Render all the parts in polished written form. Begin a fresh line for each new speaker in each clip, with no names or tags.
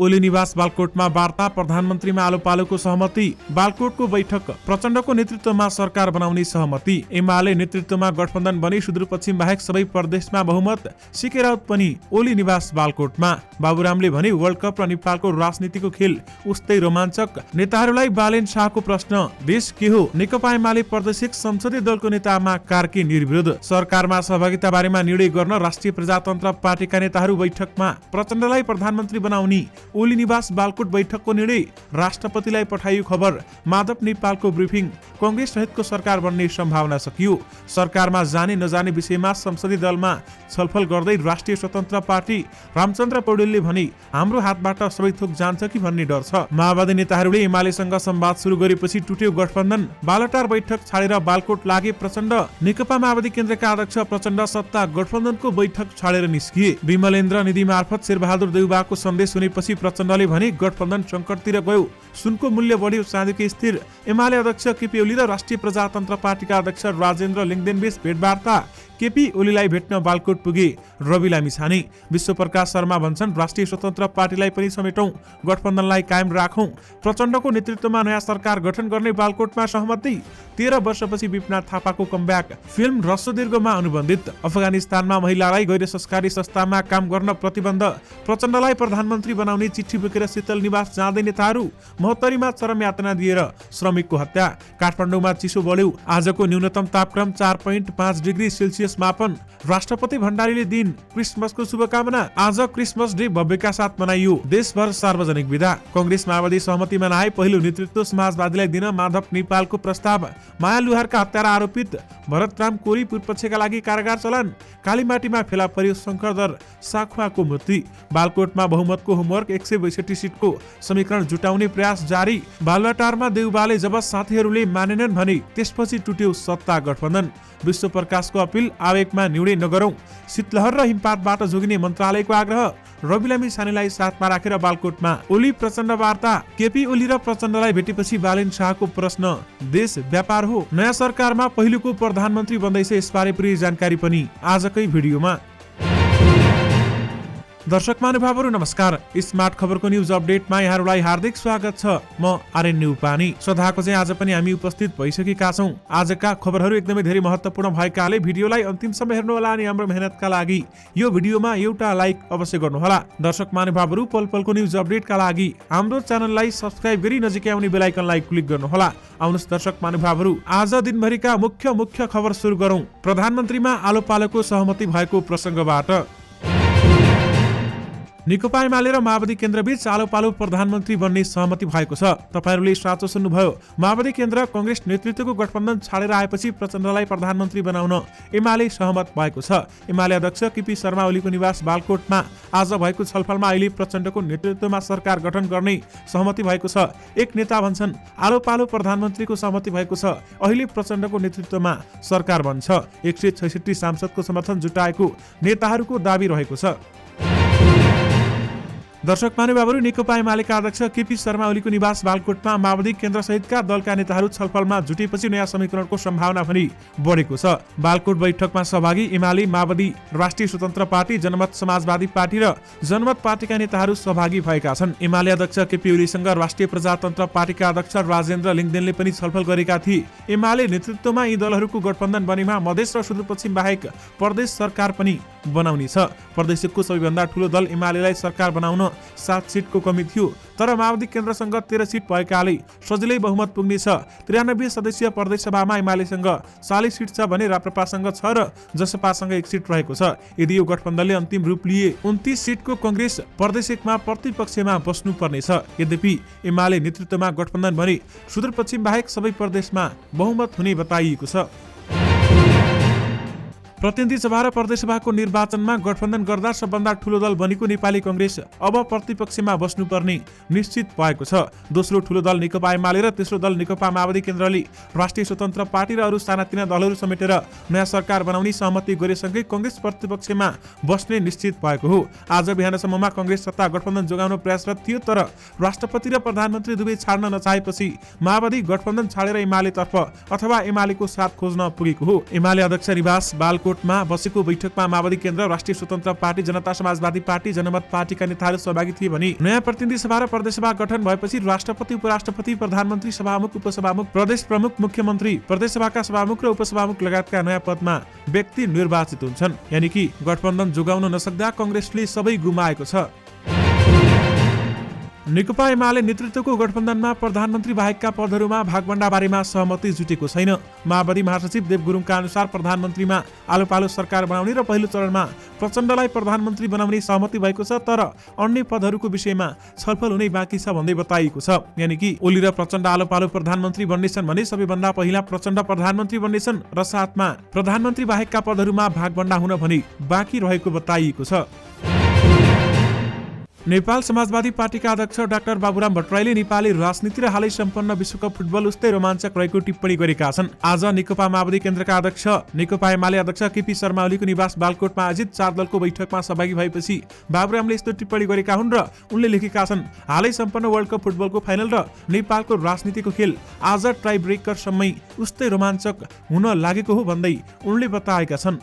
ओली निवास बालकोटमा वार्ता, प्रधानमन्त्रीमा आलो पालोको सहमति। बालकोटको बैठक, प्रचण्डको नेतृत्वमा सरकार बनाउने सहमति। एमाले नेतृत्वमा गठबन्धन बनी सुदूरपश्चिम बाहेक सबै प्रदेशमा बहुमत। सीके राउत पनि ओली निवास बालकोटमा। बाबुरामले भने वर्ल्ड कप र नेपालको राजनीतिको खेल उस्तै रोमाञ्चक। नेताहरूलाई बालेन शाहको प्रश्न, देश के हो? नेकपा एमाले प्रदेशिक संसदीय दलको नेतामा कार्की निर्विरोध। सरकारमा सहभागिता बारेमा निर्णय गर्न राष्ट्रिय प्रजातन्त्र पार्टीका नेताहरू बैठकमा। प्रचण्डलाई प्रधानमन्त्री बनाउने ओली निवास बालकोट बैठकको निर्णय राष्ट्रपतिलाई पठाइयो खबर। माधव नेपालको ब्रिफिङ, कांग्रेस सहितको सरकार बन्ने सम्भावना सकियो। सरकारमा जाने नजाने विषयमा संसदीय दलमा छलफल गर्दै राष्ट्रिय स्वतन्त्र पार्टी रामचन्द्र पौडेलले भने, हाम्रो हातबाट सबै थोक जान्छ कि भन्ने डर छ। माओवादी नेताहरूले एमालेसँग संवाद सुरु गरेपछि टुट्यो गठबन्धन। बालटार बैठक छाडेर बालकोट लागे प्रचण्ड। नेकपा माओवादी केन्द्रका अध्यक्ष प्रचण्ड सत्ता गठबन्धनको बैठक छाडेर निस्किए। विमलेन्द्र निधि मार्फत शेरबहादुर देउबाको सन्देश सुनेपछि प्रचण्डले भने, गठबन्धन संकटतिर गयो, सुनको मूल्य बढ्यो, चाँदीको स्थिर। एमाले अध्यक्ष केपी ओली र राष्ट्रिय प्रजातन्त्र पार्टीका अध्यक्ष राजेन्द्र लिङदेनबीच भेटवार्ता। केपी ओलीलाई भेट्न बालकोट पुगे रवि लामिछाने। विश्वप्रकाश शर्मा भन्छन्, राष्ट्रिय स्वतन्त्र पार्टीलाई पनि समेटौं, गठबन्धनलाई कायम राखौं। प्रचण्डको नेतृत्वमा नयाँ सरकार गठन गर्ने बालकोटमा सहमति। 13 वर्षपछि विपनाथ थापाको कमब्याक। फिल्म ह्रस्वदीर्घमा अनुबन्धित। अफगानिस्तानमा महिलालाई गैर सरकारी संस्थामा काम गर्न प्रतिबन्ध। प्रचण्डलाई प्रधानमन्त्री बनाउने चिठी बोकेर शीतल निवास जाँदै नेताहरू। महोत्तरीमा चरम यातना दिएर श्रमिकको हत्या। काठमाडौँमा चिसो बढ्यो, आजको न्यूनतम तापक्रम 4.5 डिग्री सेल्सियस मापन। राष्ट्रपति भण्डारीले दिन क्रिसमसको शुभकामना। आज क्रिसमस डे भव्यका साथ मनाइयो। देशभर सार्वजनिक विदा। कांग्रेस माओवादी सहमतिमा नआए पहिलो नेतृत्व समाजवादीलाई दिन माधव नेपालको प्रस्ताव। माया लुहारका हत्यारा आरोपित भरतराम कोरी पूर्वपक्षका लागि कारागार चलान। कालीमाटीमा फेला पर्यो शंकरदर साखुवाको मूर्ति। बालकोटमा बहुमतको होमवर्क, 162 सिटको समीकरण जुटाउने प्रयास जारी। बालुवाटारमा देउबाले जब साथीहरूले मानेनन् भने त्यसपछि टुट्यो सत्ता गठबन्धन। विश्वप्रकाशको अपिल, आवेगमा निर्णय नगरौं। शीतलहर र हिमपातबाट जोगिने मन्त्रालयको आग्रह। रवि लामिछानेलाई साथमा राखेर बालकोटमा ओली प्रचण्ड वार्ता। केपी ओली र प्रचण्डलाई भेटेपछि बालेन शाहको प्रश्न, देश व्यापार हो? नयाँ सरकारमा पहिलोको प्रधानमन्त्री बन्दैछ, यसबारे पूरै जानकारी पनि आजकै भिडियोमा। दर्शक महानुभावहरू नमस्कार। स्मार्ट खबरको न्यूज अपडेटमा यहाँहरूलाई हार्दिक स्वागत छ। म आर्यन न्युपानी। सदाको चाहिँ आज पनि हामी उपस्थित भइसकेका छौं। आजका खबरहरू एकदमै धेरै महत्त्वपूर्ण भएकाले भिडियोलाई अन्तिमसम्म हेर्नुहोला अनि हाम्रो मेहनतका लागि यो भिडियोमा एउटा लाइक अवश्य गर्नुहोला। दर्शक महानुभावहरू, पल पलको न्यूज अपडेटका लागि हाम्रो च्यानललाई सब्स्क्राइब गरी नजिकै आउने बेल आइकनलाई क्लिक गर्नुहोला। आउनुहोस् दर्शक महानुभावहरू, आज दिनभरिका मुख्य खबर सुरु गरौं। प्रधानमन्त्रीमा आलो पालोको सहमति भएको प्रसंगबाट। नेकपा एमाले र माओवादी केन्द्रबीच आलो पालो प्रधानमन्त्री बन्ने सहमति भएको छ। तपाईहरूले साँचो सुन्नुभयो। माओवादी केन्द्र कांग्रेस नेतृत्वको गठबन्धन छाडेर आएपछि प्रचण्डलाई प्रधानमन्त्री बनाउन एमाले सहमत भएको छ। एमाले अध्यक्ष केपी शर्मा ओलीको निवास बालकोटमा आज भएको छलफलमा अहिले प्रचण्डको नेतृत्वमा सरकार गठन गर्ने सहमति भएको छ। एक नेता भन्छन्, आलो पालो प्रधानमन्त्रीको सहमति भएको छ, अहिले प्रचण्डको नेतृत्वमा सरकार बन्छ। 166 सांसदको समर्थन जुटाएको नेताहरूको दाबी रहेको छ। दर्शक महानुभावहरू, नेकपा एमालेका अध्यक्ष केपी शर्मा ओलीको निवास बालकोटमा माओवादी केन्द्र सहितका दलका नेताहरू छलफलमा जुटेपछि नयाँ समीकरणको सम्भावना पनि बढेको छ। बालकोट बैठकमा सहभागी एमाले, माओवादी, राष्ट्रिय स्वतन्त्र पार्टी, जनमत समाजवादी पार्टी र जनमत पार्टीका नेताहरू सहभागी भएका छन्। एमाले अध्यक्ष केपी ओलीसँग राष्ट्रिय प्रजातन्त्र पार्टीका अध्यक्ष राजेन्द्र लिङदेनले पनि छलफल गरेका थिए। एमाले नेतृत्वमा यी दलहरूको गठबन्धन बनेमा मधेस र सुदूरपश्चिम बाहेक प्रदेश सरकार पनि बनाउने छ। प्रदेशको सबैभन्दा ठूलो दल एमालेलाई सरकार बनाउन 7 सिटको कमी थियो, तर माओवादी केन्द्रसँग 13 सिट भएकाले सजिलै बहुमत पुग्नेछ। 93 सदस्यीय प्रदेश सभामा एमालेसँग 40 सिट छ भने राप्रपासँग 6 र जसपासँग 1 सिट रहेको छ। यदि यो गठबन्धनले अन्तिम रूप लिए 29 सिटको कांग्रेस प्रदेश 1मा प्रतिपक्षमा बस्नु पर्नेछ। यद्यपि एमाले नेतृत्वमा गठबन्धन भने सुदूरपश्चिम बाहेक सबै प्रदेशमा बहुमत हुने बताइएको छ। प्रतिनिधि सभा र प्रदेशसभाको निर्वाचनमा गठबन्धन गर्दा सबभन्दा ठूलो दल बनेको नेपाली कांग्रेस अब प्रतिपक्षमा बस्नुपर्ने निश्चित भएको छ। दोस्रो ठूलो दल नेकपा एमाले र तेस्रो दल नेकपा माओवादी केन्द्रले राष्ट्रिय स्वतन्त्र पार्टी र अरू सानातिना दलहरू समेटेर नयाँ सरकार बनाउने सहमति गरेसँगै कांग्रेस प्रतिपक्षमा बस्ने निश्चित भएको हो। आज बिहानसम्ममा कांग्रेस सत्ता गठबन्धन जोगाउन प्रयासरत थियो, तर राष्ट्रपति र प्रधानमन्त्री दुवै छाड्न नचाहेपछि माओवादी गठबन्धन छाडेर एमालेतर्फ अथवा एमालेको साथ खोज्न पुगेको हो। एमाले अध्यक्ष निवास बालकोट बालकोटमा बसेको बैठकमा माओवादी केन्द्र, राष्ट्रिय स्वतन्त्र पार्टी, जनता समाजवादी पार्टी, जनमत पार्टीका नेताहरू सहभागी थिए भने नयाँ प्रतिनिधि सभा र प्रदेश सभा गठन भएपछि राष्ट्रपति, उपराष्ट्रपति, प्रधानमन्त्री, सभामुख, उपसभामुख, प्रदेश प्रमुख, मुख्यमन्त्री, प्रदेश सभाका सभामुख र उपसभामुख लगायतका नयाँ पदमा व्यक्ति निर्वाचित हुन्छन्। यानि कि गठबन्धन जोगाउन नसक्दा कांग्रेसले सबै गुमाएको छ। नेकपा एमाले नेतृत्वको गठबन्धनमा प्रधानमन्त्री बाहेकका पदहरूमा भागबण्डा बारेमा सहमति जुटेको छैन। माओवादी महासचिव देव गुरुङका अनुसार प्रधानमन्त्रीमा आलोपालो सरकार बनाउने र पहिलो चरणमा प्रचण्डलाई प्रधानमन्त्री बनाउने सहमति भएको छ, तर अन्य पदहरूको विषयमा छलफल हुनै बाँकी छ भन्दै बताइएको छ। यानि कि ओली र प्रचण्ड आलोपालो प्रधानमन्त्री बन्नेछन् भने सबैभन्दा पहिला प्रचण्ड प्रधानमन्त्री बन्नेछन् र साथमा प्रधानमन्त्री बाहेकका पदहरूमा भागबण्डा हुन भने बाँकी रहेको बताइएको छ। नेपाल समाजवादी पार्टीका अध्यक्ष डाक्टर बाबुराम भट्टराईले नेपाली राजनीति र हालै सम्पन्न विश्वकप फुटबल उस्तै रोमाञ्चक रहेको टिप्पणी गरेका छन्। आज नेकपा माओवादी केन्द्रका अध्यक्ष, नेकपा एमाले अध्यक्ष केपी शर्मा ओलीको निवास बालकोटमा आयोजित 4 दलको बैठकमा सहभागी भएपछि बाबुरामले यस्तो टिप्पणी गरेका हुन् र उनले लेखेका छन्, हालै सम्पन्न वर्ल्ड कप फुटबलको फाइनल र नेपालको राजनीतिको खेल आज टाई ब्रेकरसम्मै उस्तै रोमाञ्चक हुन लागेको हो भन्दै उनले बताएका छन्।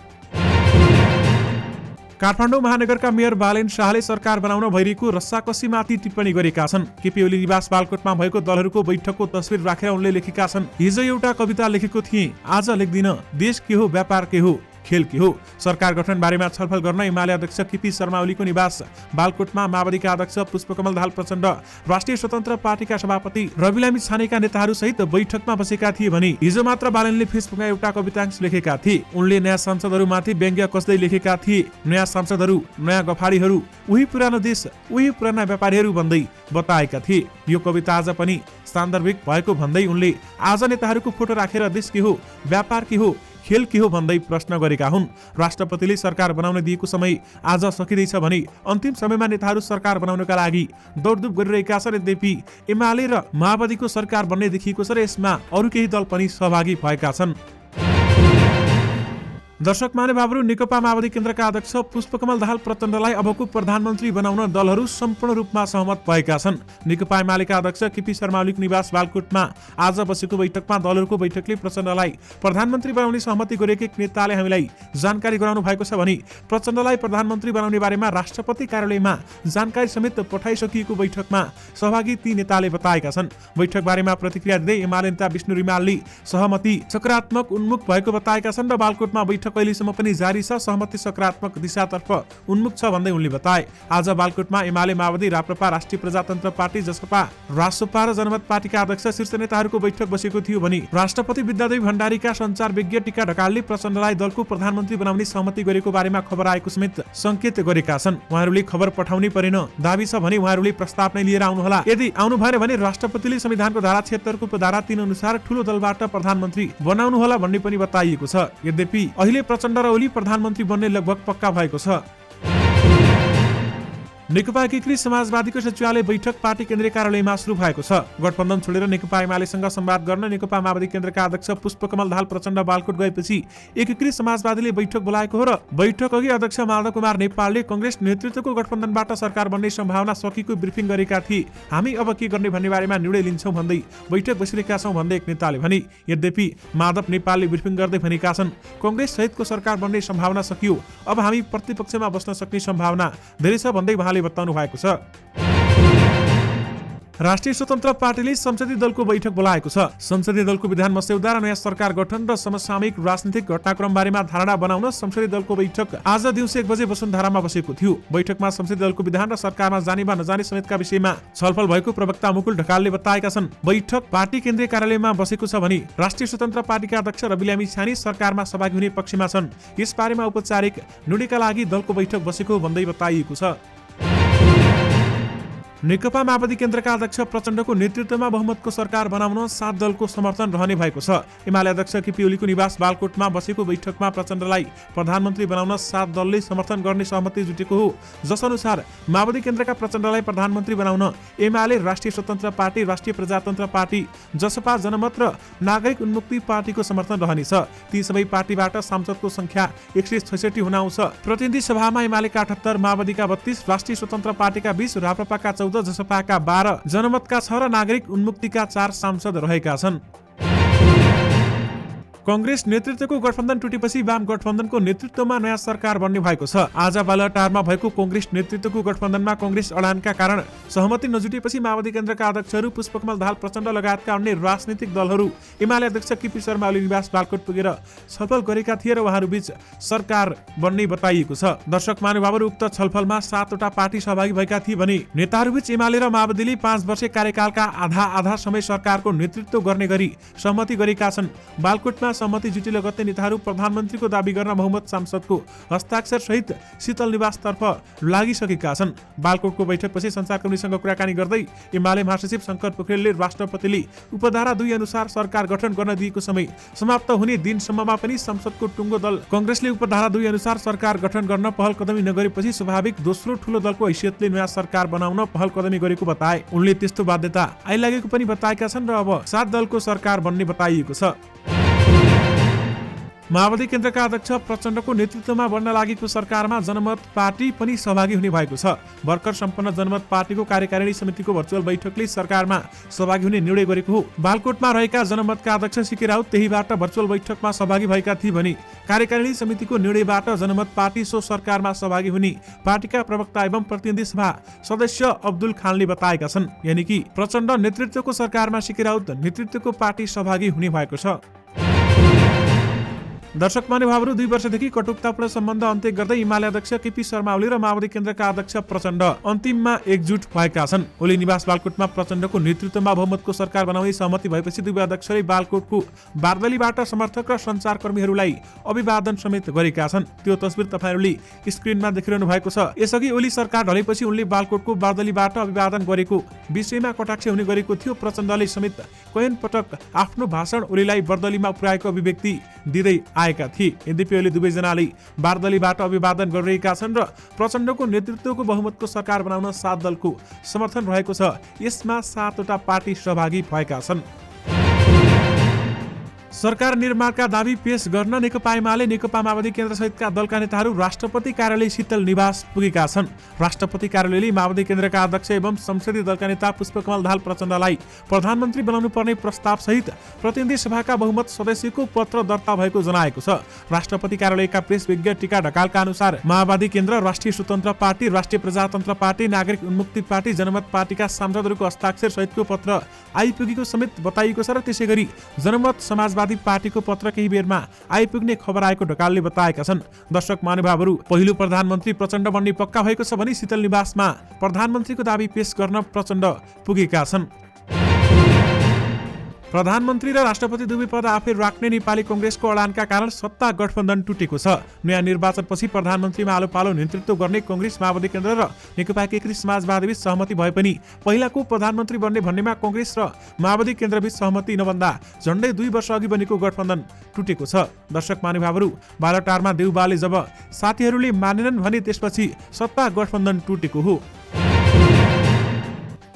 काठमाडौँ महानगरका मेयर बालेन शाहले सरकार बनाउन भइरहेको रस्साकसीमाथि टिप्पणी गरेका छन्। केपी ओली निवास बालकोटमा भएको दलहरूको बैठकको तस्बिर राखेर उनले लेखेका छन्, हिजो एउटा कविता लेखेको थिएँ, आज लेख्दिन, देश के हो, व्यापार के हो, खेल के हो। सरकार गठन बारेमा छलफल गर्न एमाले अध्यक्ष केपी शर्मा ओलीको निवास बालकोटमा माओवादीका अध्यक्ष पुष्पकमल दाहाल प्रचण्ड, राष्ट्रिय स्वतन्त्र पार्टीका सभापति रविलामी छानेका नेताहरू सहित बैठकमा बसेका थिए भने हिजो मात्र बालेनले फेसबुकमा एउटा कवितांश लेखेका थिए। उनले नयाँ सांसदहरूमाथि व्यङ्ग्य कसदै लेखेका थिए, नयाँ सांसदहरू, नयाँ गफाडीहरू, उही पुरानो देश, उही पुराना व्यापारीहरू भन्दै बताएका थिए। यो कविता आज पनि सान्दर्भिक भएको भन्दै उनले आज नेताहरूको फोटो राखेर देश के हो, व्यापार के हो, खेल के हो भन्दै प्रश्न गरेका हुन्। राष्ट्रपतिले सरकार बनाउन दिएको समय आज सकिँदैछ भने अन्तिम समयमा नेताहरू सरकार बनाउनका लागि दौडधुप गरिरहेका छन्। यद्यपि एमाले र माओवादीको सरकार बन्ने देखिएको छ र यसमा अरू केही दल पनि सहभागी भएका छन्। दर्शक महानुभावहरू, नेकपा माओवादी केन्द्रका अध्यक्ष पुष्पकमल दाहाल प्रचण्डलाई अबको प्रधानमन्त्री बनाउन दलहरू सम्पूर्ण रूपमा सहमत भएका छन्। नेकपा एमालेका अध्यक्ष केपी शर्मा ओलीको निवास बालकोटमा आज बसेको बैठकमा दलहरूको बैठकले प्रचण्डलाई प्रधानमन्त्री बनाउने सहमति गरेको एक नेताले हामीलाई जानकारी गराउनु भएको छ भने प्रचण्डलाई प्रधानमन्त्री बनाउने बारेमा राष्ट्रपति कार्यालयमा जानकारी समेत पठाइसकिएको बैठकमा सहभागी ती नेताले बताएका छन्। बैठक बारेमा प्रतिक्रिया दिँदै एमाले नेता विष्णु रिमालले सहमति सकारात्मक उन्मुख भएको बताएका छन् र बालकोटमा बैठक अहिलेसम्म पनि जारी छ, सहमति सकारात्मक दिशातर्फ उन्मुख छ भन्दै उनले बताए। आज बालकोटमा एमाले, माओवादी, राप्रपा, राष्ट्रिय प्रजातन्त्र पार्टी, जसपा, रासोपा र जनमत पार्टीका अध्यक्ष शीर्ष नेताहरूको बैठक बसेको थियो भने राष्ट्रपति विद्यादेवी भण्डारीका सञ्चार विज्ञ टीका ढकालले प्रचण्डलाई दलको प्रधानमन्त्री बनाउने सहमति गरेको बारेमा खबर आएको समेत संकेत गरेका छन्। उहाँहरूले खबर पठाउनै परेन, दाबी छ भने उहाँहरूले प्रस्ताव नै लिएर आउनुहोला, यदि आउनु भएन भने राष्ट्रपतिले संविधानको धारा 76 को उपधारा 3 अनुसार ठूलो दलबाट प्रधानमन्त्री बनाउनुहोला भन्ने पनि बताइएको छ। यद्यपि अहिले प्रचण्ड र ओली प्रधानमन्त्री बन्ने लगभग पक्का भएको छ। नेकपा एकीकृत समाजवादीको सचिवालय बैठक पार्टी केन्द्रीय कार्यालयमा सुरु भएको छ। गठबन्धन छोडेर नेकपा एमालेसँग संवाद गर्न नेकपा माओवादी केन्द्रका अध्यक्ष पुष्पकमल दाहाल प्रचण्ड बालकोट गएपछि एकीकृत समाजवादीले बैठक बोलाएको हो र बैठक अघि अध्यक्ष माधव कुमार नेपालले कांग्रेस नेतृत्वको गठबन्धनबाट सरकार बन्ने सम्भावना सकिएको ब्रिफिङ गरेका थिए। हामी अब के गर्ने भन्ने बारेमा निर्णय लिन्छौँ भन्दै बैठक बसिरहेका छौँ भन्दै एक नेताले भने। यद्यपि माधव नेपालले ब्रिफिङ गर्दै भनेका छन्, कांग्रेस सहितको सरकार बन्ने सम्भावना सकियो, अब हामी प्रतिपक्षमा बस्न सक्ने सम्भावना धेरै छ भन्दै बताउनु भएको छ। राष्ट्रिय स्वतन्त्र पार्टीले संसदीय दलको बैठक बोलाएको छ। संसदीय दलको विधान मस्यौदा र नयाँ सरकार गठन र समसामयिक राजनीतिक घटनाक्रम बारेमा धारणा बनाउन संसदीय दलको बैठक आज दिउँसो 1 बजे वसुन्धरामा बसेको थियो। बैठकमा संसदीय दलको विधान र सरकारमा जाने वा नजाने समेतका विषयमा छलफल भएको प्रवक्ता मुकुल ढकालले बताएका छन्। बैठक पार्टी केन्द्रीय कार्यालयमा बसेको छ भने राष्ट्रिय स्वतन्त्र पार्टीका अध्यक्ष रविलामी छाने सरकारमा सहभागी हुने पक्षमा छन्। यसबारेमा औपचारिक निर्णयका लागि दलको बैठक बसेको भन्दै बताइएको छ। नेकपा माओवादी केन्द्रका अध्यक्ष प्रचण्डको नेतृत्वमा बहुमतको सरकार बनाउन 7 दलको समर्थन रहने भएको छ। एमाले अध्यक्ष केपी ओलीको निवास बालकोटमा बसेको बैठकमा प्रचण्डलाई प्रधानमन्त्री बनाउन 7 दलले समर्थन गर्ने सहमति जुटेको हो। जसअनुसार माओवादी केन्द्रका प्रचण्डलाई प्रधानमन्त्री बनाउन एमाले, राष्ट्रिय स्वतन्त्र पार्टी, राष्ट्रिय प्रजातन्त्र पार्टी, जसपा, जनमत र नागरिक उन्मुक्ति पार्टीको समर्थन रहनेछ। ती सबै पार्टीबाट सांसदको संख्या 166 हुन आउँछ। प्रतिनिधि सभामा एमालेका 78, माओवादीका 32, राष्ट्रिय स्वतन्त्र पार्टीका 20, राप्रपाका 14, जसपाका 12, जनमतका 6 र नागरिक उन्मुक्तिका 4 सांसद रहेका छन्। कांग्रेस नेतृत्वको गठबन्धन टुटेपछि वाम गठबन्धनको नेतृत्वमा नयाँ सरकार बन्ने भएको छ। आज बालुवाटारमा भएको कांग्रेस नेतृत्वको गठबन्धनमा कांग्रेस अडानका कारण सहमति नजुटेपछि माओवादी केन्द्रका अध्यक्षहरू पुष्पकमल दाहाल प्रचण्ड लगायतका अन्य राजनीतिक दलहरू एमाले अध्यक्ष केपी शर्मा ओली निवास बालकोट पुगेर छलफल गरेका थिए र उहाँहरूबीच सरकार बन्ने बताइएको छ। दर्शक महानुभावहरू, उक्त छलफलमा 7वटा पार्टी सहभागी भएका थिए भने नेताहरूबीच एमाले र माओवादीले 5 वर्षे कार्यकालका आधा समय सरकारको नेतृत्व गर्ने गरी सहमति गरेका छन्। बालकोटमा सहमति जुटे लगत्तै नेताहरू प्रधानमन्त्रीको दाबी गर्न बहुमत सांसदको हस्ताक्षर सहित शीतल निवासतर्फ लागिसकेका छन्। बालकोटको बैठकपछि संचारकर्मीसँग कुराकानी गर्दै एमाले महासचिव शंकर पोखरेलले राष्ट्रपतिले उपधारा 2 अनुसार सरकार गठन गर्न दिएको समय समाप्त हुने दिनसम्ममा पनि संसदको टुङ्गो दल कांग्रेसले उपधारा 2 अनुसार सरकार गठन गर्न पहल कदमी नगरेपछि स्वाभाविक दोस्रो ठूलो दलको हैसियतले नयाँ सरकार बनाउन पहल कदमी गरेको बताए। उनले त्यस्तो बाध्यता आइलागेको पनि बताएका छन् र अब 7 दलको सरकार बन्ने बताइएको छ। माओवादी केन्द्रका अध्यक्ष प्रचण्डको नेतृत्वमा बन्न लागेको सरकारमा जनमत पार्टी पनि सहभागी हुने भएको छ। भर्खर सम्पन्न जनमत पार्टीको कार्यकारिणी समितिको भर्चुअल बैठकले सरकारमा सहभागी हुने निर्णय गरेको हो। बालकोटमा रहेका जनमतका अध्यक्ष सीके राउत त्यहीबाट भर्चुअल बैठकमा सहभागी भएका थिए भने कार्यकारिणी समितिको निर्णयबाट जनमत पार्टी सो सरकारमा सहभागी हुने पार्टीका प्रवक्ता एवं प्रतिनिधि सभा सदस्य अब्दुल खानले बताएका छन्। यानि कि प्रचण्ड नेतृत्वको सरकारमा सीके राउत नेतृत्वको पार्टी सहभागी हुने भएको छ। दर्शक महानुभावहरू, 2 वर्षदेखि कटुतापूर्ण सम्बन्ध अन्त्य गर्दै एमाले अध्यक्ष केपी शर्मा ओली र माओवादी केन्द्रका अध्यक्ष प्रचण्ड अन्तिममा एकजुट भएका छन्। ओली निवास बालकोटमा प्रचण्डको नेतृत्वमा बहुमतको सरकार बनाउने सहमति भएपछि दुवै अध्यक्षले बालकोटको बारदलीबाट समर्थक र सञ्चारकर्मीहरूलाई अभिवादन समेत गरेका छन्। त्यो तस्बिर तपाईँहरूले स्क्रिनमा देखिरहनु भएको छ। यसअघि ओली सरकार ढलेपछि उनले बालकोटको बारदलीबाट अभिवादन गरेको विषयमा कटाक्ष हुने गरेको थियो। प्रचण्डले समेत कैयन पटक आफ्नो भाषण ओलीलाई बर्दलीमा पुर्याएको अभिव्यक्ति दिँदै आएका थिए। यद्यपि अहिले दुवैजनाले बारदलीबाट अभिवादन गरिरहेका छन् र प्रचण्डको नेतृत्वको बहुमतको सरकार बनाउन 7 दलको समर्थन रहेको छ। यसमा 7वटा पार्टी सहभागी भएका छन्। सरकार निर्माणका दाबी पेश गर्न नेकपा एमाले नेकपा माओवादी केन्द्र सहितका दलका नेताहरू राष्ट्रपति कार्यालय शीतल निवास पुगेका छन्। राष्ट्रपति कार्यालयले माओवादी केन्द्रका अध्यक्ष एवं संसदीय दलका नेता पुष्पकमल दाहाल प्रचण्डलाई प्रधानमन्त्री बनाउनु पर्ने प्रस्ताव सहित प्रतिनिधि सभाका बहुमत सदस्यको पत्र दर्ता भएको जनाएको छ। राष्ट्रपति कार्यालयका प्रेस विज्ञ टीका ढकालका अनुसार माओवादी केन्द्र, राष्ट्रिय स्वतन्त्र पार्टी, राष्ट्रिय प्रजातन्त्र पार्टी, नागरिक उन्मुक्ति पार्टी, जनमत पार्टीका सांसदहरूको हस्ताक्षर सहितको पत्र आइपुगेको समेत बताइएको छ र त्यसैगरी जनमत समाजवादी पार्टीको पत्र केही बेरमा आइपुग्ने खबर आएको ढकालले बताएका छन्। दर्शक महानुभावहरू, पहिलो प्रधानमन्त्री प्रचण्ड बन्ने पक्का भएको छ भने शीतल निवासमा प्रधानमन्त्रीको दाबी पेश गर्न प्रचण्ड पुगेका छन्। प्रधानमन्त्री र राष्ट्रपति दुवै पद आफै राख्ने नेपाली कांग्रेसको अडानका कारण सत्ता गठबन्धन टुटेको छ। नयाँ निर्वाचनपछि प्रधानमन्त्रीमा आलो पालो नेतृत्व गर्ने कांग्रेस, माओवादी केन्द्र र नेकपा एकीकृत समाजवादीबीच सहमति भए पनि पहिलाको प्रधानमन्त्री बन्ने भन्नेमा कांग्रेस र माओवादी केन्द्रबीच सहमति नभन्दा झण्डै 2 वर्ष अघि बनेको गठबन्धन टुटेको छ। दर्शक महानुभावहरू, बालुवाटारमा देउबाले जब साथीहरूले मानेनन् भने त्यसपछि सत्ता गठबन्धन टुटेको हो।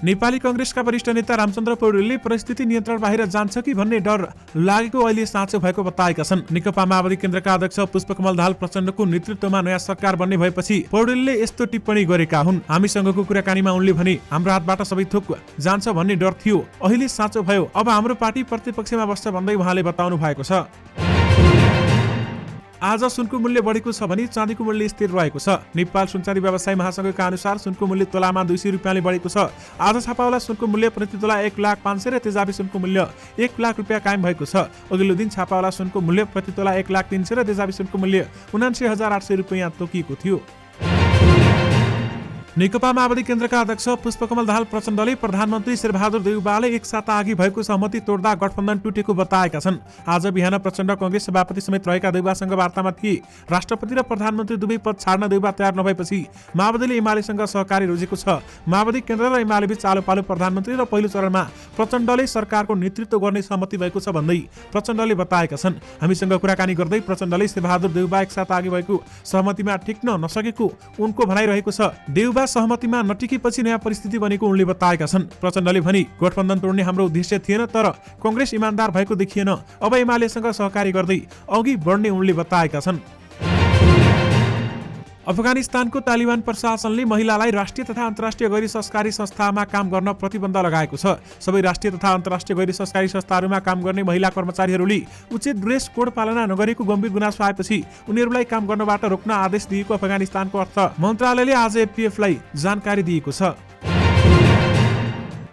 नेपाली कांग्रेसका वरिष्ठ नेता रामचन्द्र पौडेलले परिस्थिति नियन्त्रण बाहिर जान्छ कि भन्ने डर लागेको अहिले साँचो भएको बताएका छन्। नेकपा माओवादी केन्द्रका अध्यक्ष पुष्पकमल दाहाल प्रचण्डको नेतृत्वमा नयाँ सरकार बन्ने भएपछि पौडेलले यस्तो टिप्पणी गरेका हुन्। हामीसँगको कुराकानीमा उनले भने हाम्रो हातबाट सबै थोक जान्छ भन्ने डर थियो, अहिले साँचो भयो। अब हाम्रो पार्टी प्रतिपक्षमा बस्छ भन्दै उहाँले बताउनु भएको छ। आज सुनको मूल्य बढेको छ भने चाँदीको मूल्य स्थिर रहेको छ। नेपाल सुनचाँदी व्यवसायी महासंघका अनुसार सुनको मूल्य तोलामा 200 रुपियाँले बढेको छ। आज छापावाला सुनको मूल्य प्रति तोला 1,05,000 र तेजाबी सुनको मूल्य 1,00,000 रुपियाँ कायम भएको छ। अघिल्लो दिन छापावाला सुनको मूल्य प्रति तोला 1,03,000 र तेजाबी सुनको मूल्य 79,800 रुपियाँ तोकिएको थियो। नेकपा माओवादी केन्द्रका अध्यक्ष पुष्पकमल दाहाल प्रचण्डले प्रधानमन्त्री शेरबहादुर देउवाले एक साता अघि भएको सहमति तोड्दा गठबन्धन टुटेको बताएका छन्। आज बिहान प्रचण्ड कांग्रेस सभापति समेत रहेका देउवासँग वार्तामा थिए। राष्ट्रपति र प्रधानमन्त्री दुवै पद छाड्न देउवा तयार नभएपछि माओवादीले एमालेसँग सहकारी रोजेको छ। माओवादी केन्द्र र एमालेबीच आलो पालो प्रधानमन्त्री र पहिलो चरणमा प्रचण्डले सरकारको नेतृत्व गर्ने सहमति भएको छ भन्दै प्रचण्डले बताएका छन्। हामीसँग कुराकानी गर्दै प्रचण्डले शेरबहादुर देउवा एक साता अघि भएको सहमतिमा टिक्न नसकेको उनको भनाइरहेको छ। देउवा सहमतिमा नटिकेपछि नयाँ परिस्थिति बनेको उनले बताएका छन्। प्रचण्डले भने गठबन्धन तोड्ने हाम्रो उद्देश्य थिएन, तर कांग्रेस इमानदार भएको देखिएन। अब एमालेसँग सहकारी गर्दै अघि बढ्ने उनले बताएका छन्। अफगानिस्तानको तालिबान प्रशासनले महिलालाई राष्ट्रिय तथा अन्तर्राष्ट्रिय गैर सरकारी संस्थामा काम गर्न प्रतिबन्ध लगाएको छ। सबै राष्ट्रिय तथा अन्तर्राष्ट्रिय गैर सरकारी संस्थाहरूमा काम गर्ने महिला कर्मचारीहरूले उचित ड्रेस कोड पालना नगरेको गम्भीर गुनासो आएपछि उनीहरूलाई काम गर्नबाट रोक्न आदेश दिएको अफगानिस्तानको अर्थ मन्त्रालयले आज एफपीएफलाई जानकारी दिएको छ।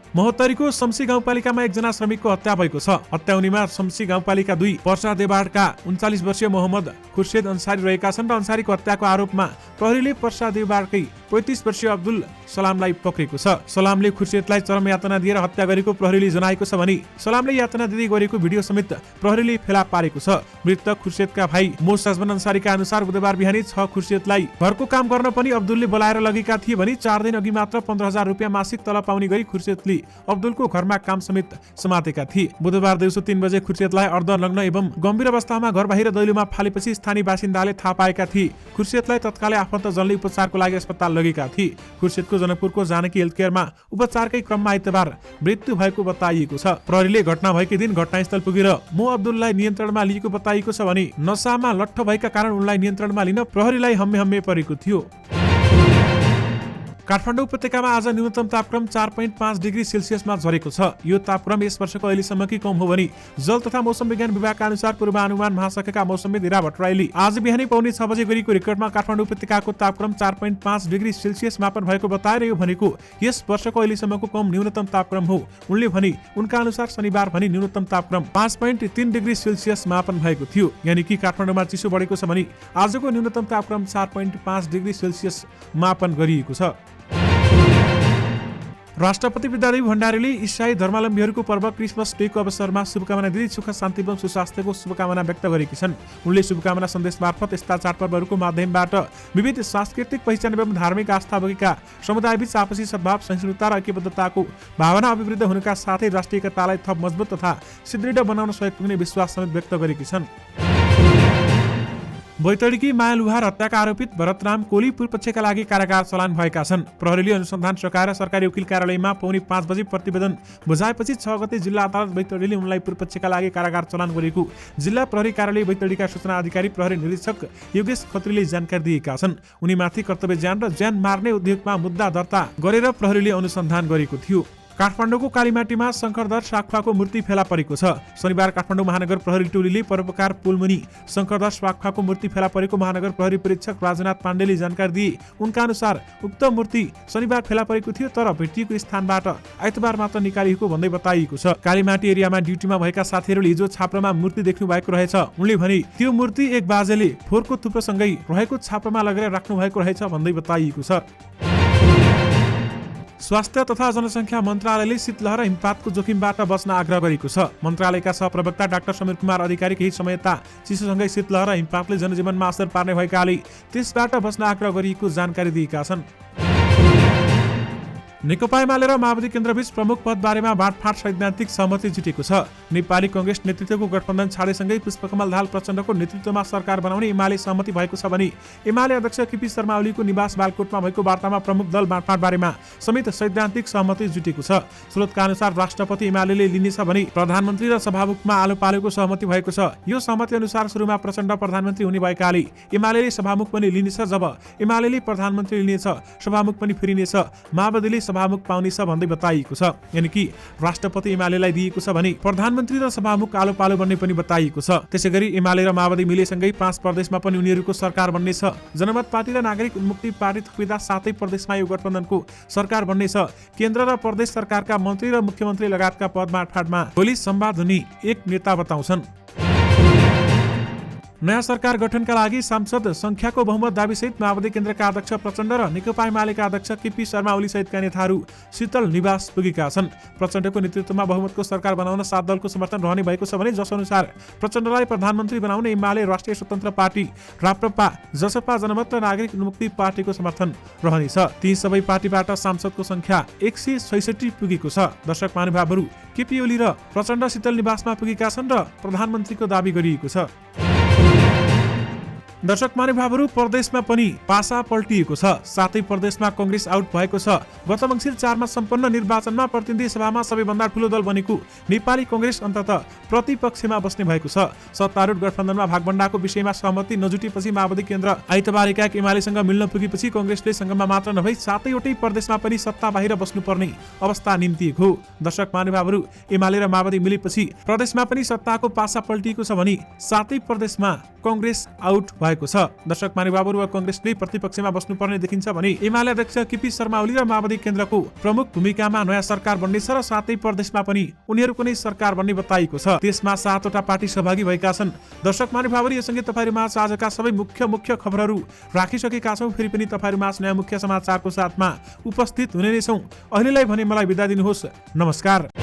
महोत्तरीको शम्सी गाउँपालिकामा एकजना श्रमिकको हत्या भएको छ। हत्या हुनेमा शम्सी गाउँपालिका 2 पर्सा देवाडका 39 वर्षीय मोहम्मद खुर्सेद अन्सारी रहेका छन् र अन्सारीको हत्याको आरोपमा प्रहरीले पर्सा देवाडकै 35 वर्षीय अब्दुल सलामलाई पक्रेको छ। सलामले खुर्सेदलाई चरम यातना दिएर हत्या गरेको प्रहरीले जनाएको छ भने सलामले यातना दिँदै गरेको भिडियो समेत प्रहरीले फेला पारेको छ। मृतक खुर्सेदका भाइ मोसाजमन अन्सारीका अनुसार बुधबार बिहानै 6 खुर्सेदलाई घरको काम गर्न पनि अब्दुलले बोलाएर लगेका थिए भने 4 दिन अघि मात्र 15,000 रुपियाँ मासिक तलब पाउने गरी खुर्सेदले अब्दुलको घरमा काम समेत समातेका थिए। बुधबार दिउँसो 3 बजे खुर्सेदलाई अर्धनग्न एवं गम्भीर अवस्थामा घर बाहिर दैलोमा फालेपछि स्थानीय बासिन्दाले थाहा पाएका थिए। खुर्सेदलाई तत्कालै आफन्तजनले उपचारको लागि अस्पताल लगेका थिए। खुर्सेदको जनकपुरको जानकी हेल्थ केयरमा उपचारकै क्रममा आइतबार मृत्यु भएको बताइएको छ। प्रहरीले घटना भएकै दिन घटनास्थल पुगेर मोहअब्दुललाई नियन्त्रणमा लिएको बताइएको छ भने नसामा लट्ठ भएका कारण उनलाई नियन्त्रणमा लिन प्रहरीलाई हम्मे परेको थियो। काठमाडौँ उपत्यकामा आज न्यूनतम तापक्रम 4.5 डिग्री सेल्सियसमा झरेको छ। यो तापक्रम यस वर्षको अहिलेसम्मकै कम हो भने जल तथा मौसम विज्ञान विभागका अनुसार पूर्वानुमान महाशाखाका मौसमविद हिरा भट्टराईले आज बिहानै पौने 6 बजे गरेको रेकर्डमा काठमाडौँ उपत्यकाको तापक्रम 4.5 डिग्री सेल्सियस मापन भएको बताएर यो भनेको यस वर्षको अहिलेसम्मको कम न्यूनतम तापक्रम हो। उनले भने उनका अनुसार शनिबार भने न्यूनतम तापक्रम 5.3 डिग्री सेल्सियस मापन भएको थियो। यानि कि काठमाडौँमा चिसो बढेको छ भने आजको न्यूनतम तापक्रम 4.5 डिग्री सेल्सियस मापन गरिएको छ। राष्ट्रपति विद्यादेवी भण्डारीले ईसाई धर्मावलम्बीहरूको पर्व क्रिसमस डेको अवसरमा शुभकामना दिँदै सुख शान्ति एवं सुस्वास्थ्यको शुभकामना व्यक्त गरेकी छन्। उनले शुभकामना सन्देश मार्फत यस्ता चाडपर्वहरूको माध्यमबाट विविध सांस्कृतिक पहिचान एवं धार्मिक आस्था बोकेका समुदायबीच आपसी सद्भाव, सहिष्णुता र ऐक्यबद्धताको भावना अभिवृद्ध हुनुका साथै राष्ट्रिय एकतालाई थप मजबुत तथा सुदृढ बनाउन सहयोग पुग्ने विश्वास समेत व्यक्त गरेकी छन्। बैतडीकी माया लुहार हत्याका आरोपित भरतराम कोली पूर्व पक्षका लागि कारागार चलान भएका छन्। प्रहरीले अनुसन्धान सकाएर सरकारी वकिल कार्यालयमा पौने 5 बजे प्रतिवेदन बुझाएपछि 6 गते जिल्ला अदालत बैतडीले उनलाई पूर्व पक्षका लागि कारागार चलान गरेको जिल्ला प्रहरी कार्यालय बैतडीका सूचना अधिकारी प्रहरी निरीक्षक योगेश खत्रीले जानकारी दिएका छन्। उनीमाथि कर्तव्य ज्यान र ज्यान मार्ने उद्योगमा मुद्दा दर्ता गरेर प्रहरीले अनुसन्धान गरेको थियो। काठमाडौँको कालीमाटीमा शंकरदर साक्फाको मूर्ति फेला परेको छ। शनिबार काठमाडौँ महानगर प्रहरी टोलीले परोपकार पुलमुनि शंकरदर साक्फाको मूर्ति फेला परेको महानगर प्रहरी परीक्षक राजनाथ पाण्डेले जानकारी दिए। उनका अनुसार उक्त मूर्ति शनिबार फेला परेको थियो तर भेटिएको स्थानबाट आइतबार मात्र निकालिएको भन्दै बताइएको छ। कालीमाटी एरियामा ड्युटीमा भएका साथीहरूले हिजो छाप्रोमा मूर्ति देख्नु भएको रहेछ। उनले भने त्यो मूर्ति एक बाजेले फोहोरको थुप्रोसँगै रहेको छाप्रोमा लगेर राख्नु भएको रहेछ भन्दै बताइएको छ। स्वास्थ्य तथा जनसङ्ख्या मन्त्रालयले शीतलहर र हिमपातको जोखिमबाट बच्न आग्रह गरेको छ। मन्त्रालयका सहप्रवक्ता डाक्टर समीर कुमार अधिकारी केही समयता चिसोसँगै शीतलहर र हिमपातले जनजीवनमा असर पार्ने भएकाले त्यसबाट बच्न आग्रह गरिएको जानकारी दिएका छन्। नेकपा एमाले र माओवादी केन्द्रबीच प्रमुख पद बारेमा बाँडफाँड सैद्धान्तिक सहमति जुटेको छ। नेपाली कांग्रेस नेतृत्वको गठबन्धन छाडेसँगै पुष्पकमल दाहाल प्रचण्डको नेतृत्वमा सरकार बनाउने एमाले सहमति भएको छ भने एमाले अध्यक्ष केपी शर्मा ओलीको निवास बालकोटमा भएको वार्तामा प्रमुख दल बाँडफाँड बारेमा समेत सैद्धान्तिक सहमति जुटेको छ। स्रोतका अनुसार राष्ट्रपति एमाले लिनेछ भने प्रधानमन्त्री र सभामुखमा आलो पालोको सहमति भएको छ। यो सहमति अनुसार सुरुमा प्रचण्ड प्रधानमन्त्री हुने भएकाले एमाले सभामुख पनि लिनेछ, जब एमाले प्रधानमन्त्री लिनेछ सभामुख पनि फेरिनेछ, माओवादीले सभामुख पाउनेछ भन्दै बताइएको छ। यानि कि राष्ट्रपति एमालेलाई दिएको छ भने प्रधानमन्त्री र सभामुख आलो पालो बन्ने पनि बताइएको छ। त्यसैगरी एमाले र माओवादी मिलेसँगै 5 प्रदेशमा पनि उनीहरूको सरकार बन्नेछ। जनमत पार्टी र नागरिक उन्मुक्ति पार्टी थपिँदा 7 प्रदेशमा यो गठबन्धनको सरकार बन्नेछ। केन्द्र र प्रदेश सरकारका मन्त्री र मुख्यमन्त्री लगायतका पद बाँडफाँडमा भोलि संवाद हुने एक नेता बताउँछन्। नयाँ सरकार गठनका लागि सांसद संख्याको बहुमत दाबीसहित माओवादी केन्द्रका अध्यक्ष प्रचण्ड र नेकपा एमालेका अध्यक्ष केपी शर्मा ओली सहितका नेताहरू शीतल निवास पुगेका छन्। प्रचण्डको नेतृत्वमा बहुमतको सरकार बनाउन 7 दलको समर्थन रहने भएको छ भने जसअनुसार प्रचण्डलाई प्रधानमन्त्री बनाउन एमाले, राष्ट्रिय स्वतन्त्र पार्टी, राप्रपा, जसपा, जनमत र नागरिक उन्मुक्ति पार्टीको समर्थन रहनेछ। ती सबै पार्टीबाट सांसदको संख्या 166 पुगेको छ। दर्शक महानुभावहरू, केपी ओली र प्रचण्ड शीतल निवासमा पुगेका छन् र प्रधानमन्त्रीको दाबी गरिएको छ। दर्शक महानुभावहरू, प्रदेशमा पनि पासा पल्टिएको छ। साथै प्रदेशमा कांग्रेस आउट भएको छ। गत मङ्सिर 4 मा सम्पन्न निर्वाचनमा प्रतिनिधि सभामा सबैभन्दा ठूलो दल बनेको नेपाली कांग्रेस अन्ततः प्रतिपक्षमा बस्ने भएको छ। सत्तारूढ गठबन्धनमा भागभण्डाको विषयमा सहमति नजुटेपछि माओवादी केन्द्र आइतबार एकाएक एमालेसँग मिल्न पुगेपछि कांग्रेसले संघमा मात्र नभई 7वटै प्रदेशमा पनि सत्ता बाहिर बस्नुपर्ने अवस्था निम्तिएको हो। दर्शक महानुभावहरू, एमाले र माओवादी मिलेपछि प्रदेशमा पनि सत्ताको पासा पल्टिएको छ भने 7 प्रदेशमा कांग्रेस आउट भएको छ। दर्शक महानुभावहरू, कांग्रेसले प्रतिपक्षमा बस्नुपर्ने देखिन्छ भने एमाले अध्यक्ष केपी शर्मा ओली र माओवादी केन्द्रको प्रमुख भूमिकामा नयाँ सरकार बन्ने छ र 7 प्रदेशमा पनि उनीहरूको नै सरकार बन्ने बताइएको छ। त्यसमा 7वटा पार्टी सहभागी भएका छन्। दर्शक महानुभावहरू, यससँगै तपाईहरुमाझ आजका सबै मुख्य खबरहरू राखिसकेका छौं। फेरि पनि तपाईहरुमाझ नयाँ मुख्य समाचारको साथमा उपस्थित हुने नै छौं। अहिलेलाई भने मलाई बिदा दिनुहोस्। नमस्कार।